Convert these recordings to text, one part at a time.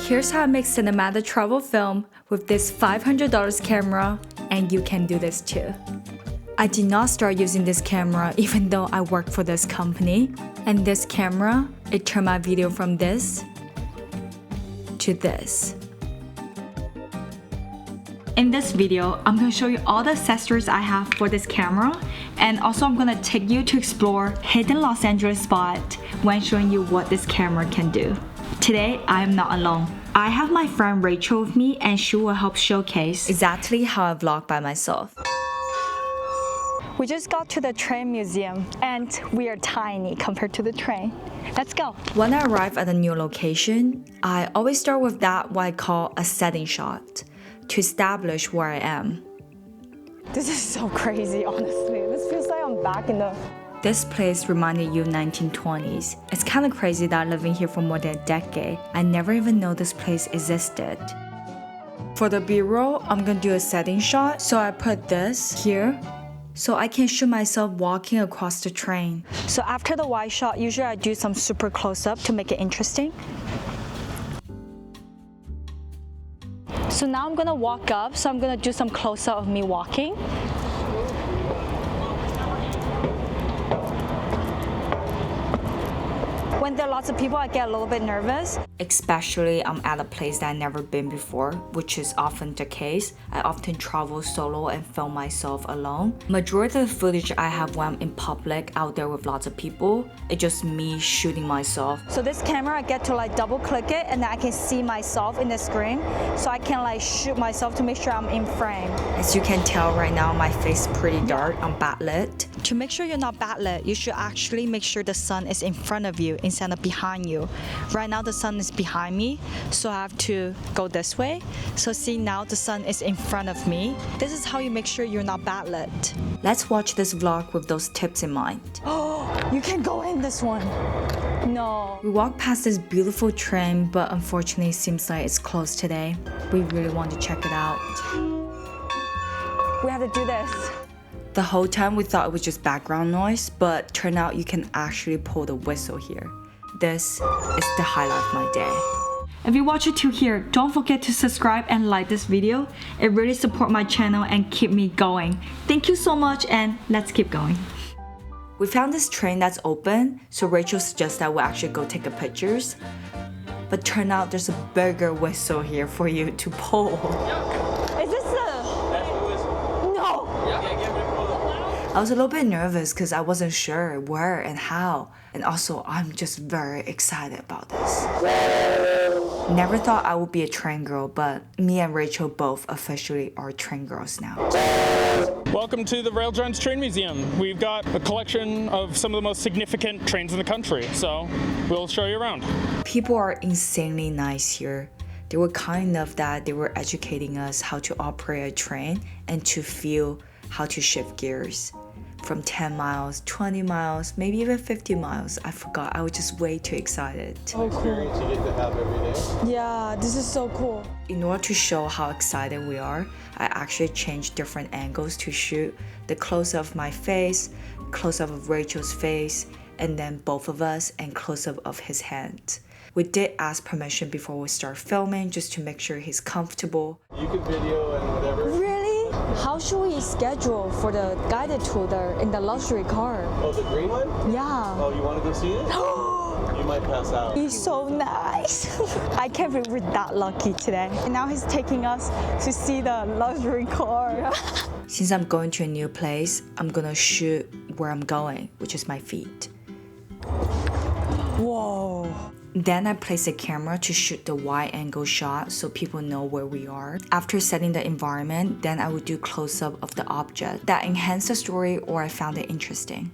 Here's how I make cinematic travel film with this $500 camera, and you can do this too. I did not start using this camera even though I work for this company. And this camera, it turned my video from this to this. In this video, I'm going to show you all the accessories I have for this camera, and also I'm going to take you to explore hidden Los Angeles spot when showing you what this camera can do. Today, I am not alone. I have my friend Rachel with me, and she will help showcase exactly how I vlog by myself. We just got to the train museum, and we are tiny compared to the train. Let's go. When I arrive at a new location, I always start with that what I call a setting shot to establish where I am. This is so crazy, honestly. This feels like I'm back in the... This place reminded you 1920s. It's kind of crazy that living here for more than a decade, I never even know this place existed. For the B-roll, I'm gonna do a setting shot, so I put this here so I can shoot myself walking across the train. So after the wide shot, usually I do some super close-up to make it interesting. So now I'm gonna walk up, so I'm gonna do some close-up of me walking. When there are lots of people, I get a little bit nervous. Especially I'm at a place that I've never been before, which is often the case. I often travel solo and film myself alone. Majority of the footage I have when I'm in public out there with lots of people, it's just me shooting myself. So this camera, I get to like double click it and then I can see myself in the screen. So I can like shoot myself to make sure I'm in frame. As you can tell right now, my face is pretty dark. I'm backlit. To make sure you're not backlit, you should actually make sure the sun is in front of you instead of behind you. Right now the sun is behind me, so I have to go this way. So see, now the sun is in front of me. This is how you make sure you're not backlit. Let's watch this vlog with those tips in mind. Oh, you can go in this one. No. We walked past this beautiful train, but unfortunately it seems like it's closed today. We really want to check it out. We have to do this. The whole time we thought it was just background noise, but turned out you can actually pull the whistle here. This is the highlight of my day. If you watch it to here, don't forget to subscribe and like this video. It really supports my channel and keep me going. Thank you so much, and let's keep going. We found this train that's open, so Rachel suggests that we actually go take pictures. But turned out there's a bigger whistle here for you to pull. Is this I was a little bit nervous because I wasn't sure where and how, and also I'm just very excited about this. Never thought I would be a train girl, but me and Rachel both officially are train girls now. Welcome to the Raildrones Train Museum. We've got a collection of some of the most significant trains in the country, so we'll show you around. People are insanely nice here. They were kind enough that they were educating us how to operate a train and to feel how to shift gears. From 10 miles, 20 miles, maybe even 50 miles. I forgot. I was just way too excited. Oh, cool. Experience you get to have every day. Yeah, this is so cool. In order to show how excited we are, I actually changed different angles to shoot the close-up of my face, close-up of Rachel's face, and then both of us, and close-up of his hand. We did ask permission before we start filming just to make sure he's comfortable. You can video and whatever. Really? How should we schedule for the guided tour in the luxury car? Oh, the green one? Yeah. Oh, you want to go see it? You might pass out. He's so nice. I can't believe we're that lucky today. And now he's taking us to see the luxury car. Yeah. Since I'm going to a new place, I'm gonna shoot where I'm going, which is my feet. Whoa. Then I place the camera to shoot the wide angle shot so people know where we are. After setting the environment, then I would do close-up of the object that enhanced the story or I found it interesting.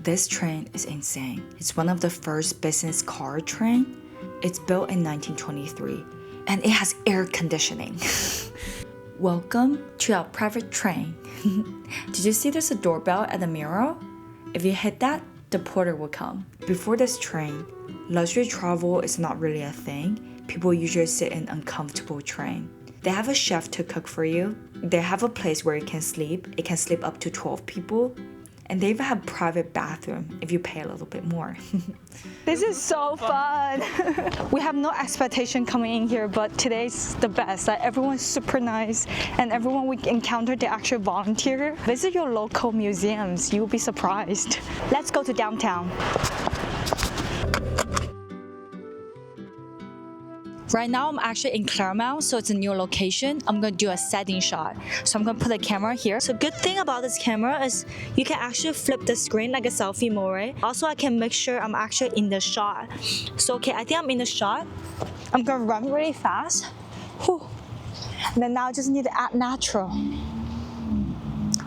This train is insane. It's one of the first business car train. It's built in 1923 and it has air conditioning. Welcome to our private train. Did you see there's a doorbell at the mirror? If you hit that, the porter will come. Before this train, luxury travel is not really a thing. People usually sit in uncomfortable train. They have a chef to cook for you. They have a place where you can sleep. It can sleep up to 12 people. And they even have private bathroom if you pay a little bit more. This is so fun. We have no expectation coming in here, but today's the best. Like, everyone's super nice, and everyone we encounter, they actually volunteer. Visit your local museums. You'll be surprised. Let's go to downtown. Right now, I'm actually in Claremont, so it's a new location. I'm gonna do a setting shot. So I'm gonna put the camera here. So good thing about this camera is you can actually flip the screen like a selfie mode, right? Also, I can make sure I'm actually in the shot. So, okay, I think I'm in the shot. I'm gonna run really fast. Whew. And then now I just need to add natural.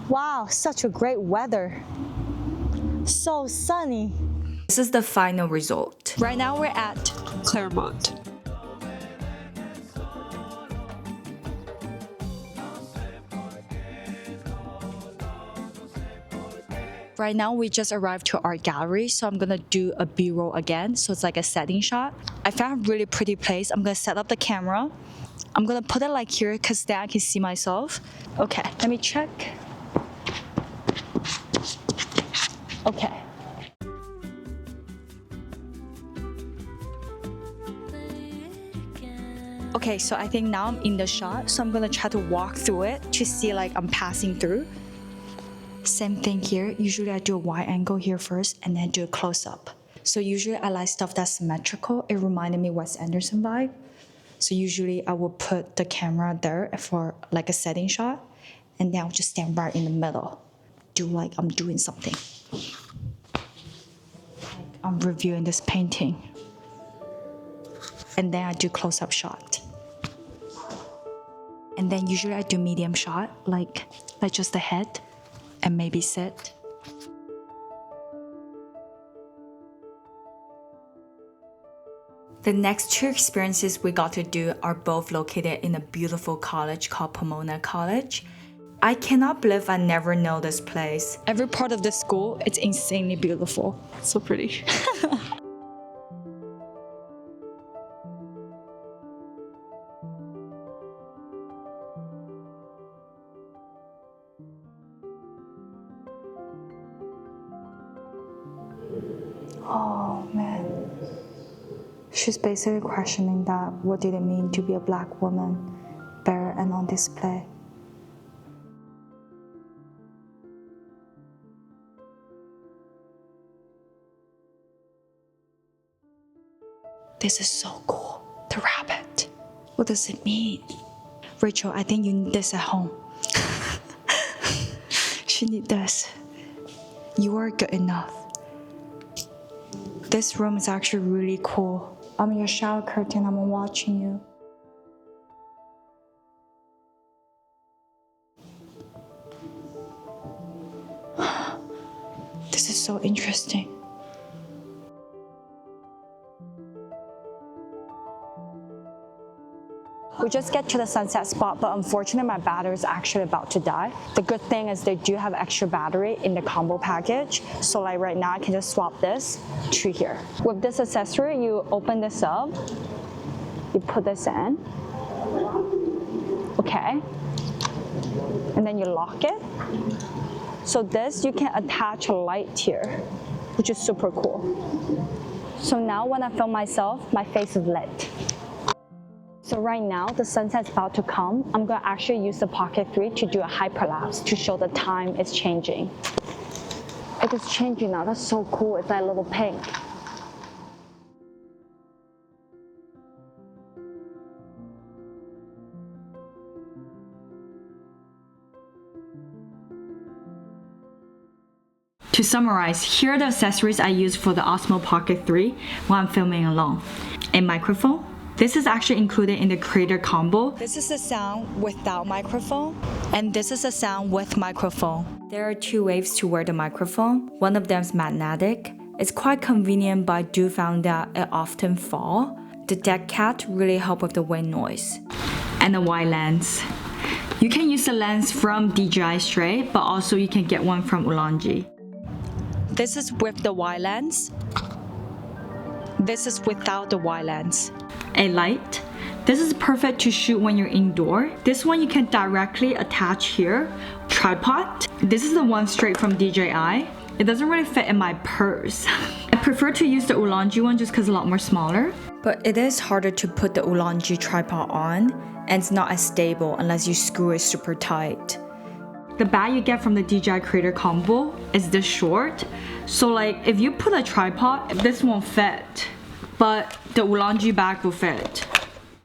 Wow, such a great weather. So sunny. This is the final result. Right now, we're at Claremont. Right now, we just arrived to art gallery, so I'm gonna do a B-roll again. So it's like a setting shot. I found a really pretty place. I'm gonna set up the camera. I'm gonna put it like here because then I can see myself. Okay, let me check. Okay. Okay, so I think now I'm in the shot, so I'm gonna try to walk through it to see like I'm passing through. Same thing here. Usually I do a wide angle here first and then do a close-up. So usually I like stuff that's symmetrical. It reminded me Wes Anderson vibe. So usually I will put the camera there for like a setting shot, and then I'll just stand right in the middle. Do like I'm doing something. Like I'm reviewing this painting. And then I do close-up shot. And then usually I do medium shot, like just the head. And maybe sit. The next two experiences we got to do are both located in a beautiful college called Pomona College. I cannot believe I never know this place. Every part of the school, it's insanely beautiful. So pretty. Oh man. She's basically questioning that, what did it mean to be a black woman, bare and on display? This is so cool. The rabbit. What does it mean? Rachel, I think you need this at home. She needs this. You are good enough. This room is actually really cool. I'm in your shower curtain, I'm watching you. This is so interesting. We just get to the sunset spot, but unfortunately my battery is actually about to die. The good thing is they do have extra battery in the combo package. So like right now I can just swap this to here. With this accessory, you open this up, you put this in, okay, and then you lock it. So this, you can attach a light here, which is super cool. So now when I film myself, my face is lit. So right now, the sunset's about to come. I'm gonna actually use the Pocket 3 to do a hyperlapse to show the time is changing. It is changing now, that's so cool, it's like a little pink. To summarize, here are the accessories I use for the Osmo Pocket 3 when I'm filming alone. A microphone. This is actually included in the Creator Combo. This is the sound without microphone, and this is the sound with microphone. There are two ways to wear the microphone. One of them is magnetic. It's quite convenient, but I do find that it often falls. The dead cat really help with the wind noise. And a wide lens. You can use the lens from DJI straight, but also you can get one from Ulanzi. This is with the wide lens. This is without the wide lens. A light. This is perfect to shoot when you're indoor. This one you can directly attach here. Tripod. This is the one straight from DJI. It doesn't really fit in my purse. I prefer to use the Ulanzi one just because it's a lot more smaller. But it is harder to put the Ulanzi tripod on, and it's not as stable unless you screw it super tight. The bag you get from the DJI Creator Combo is this short. So like if you put a tripod, this won't fit. But the Ulanzi bag will fit.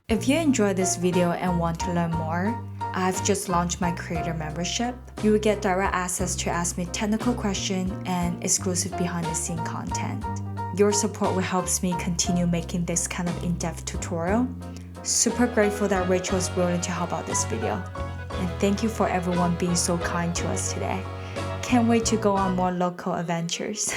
If you enjoyed this video and want to learn more, I've just launched my creator membership. You will get direct access to ask me technical questions and exclusive behind the scene content. Your support will help me continue making this kind of in-depth tutorial. Super grateful that Rachel is willing to help out this video. And thank you for everyone being so kind to us today. Can't wait to go on more local adventures.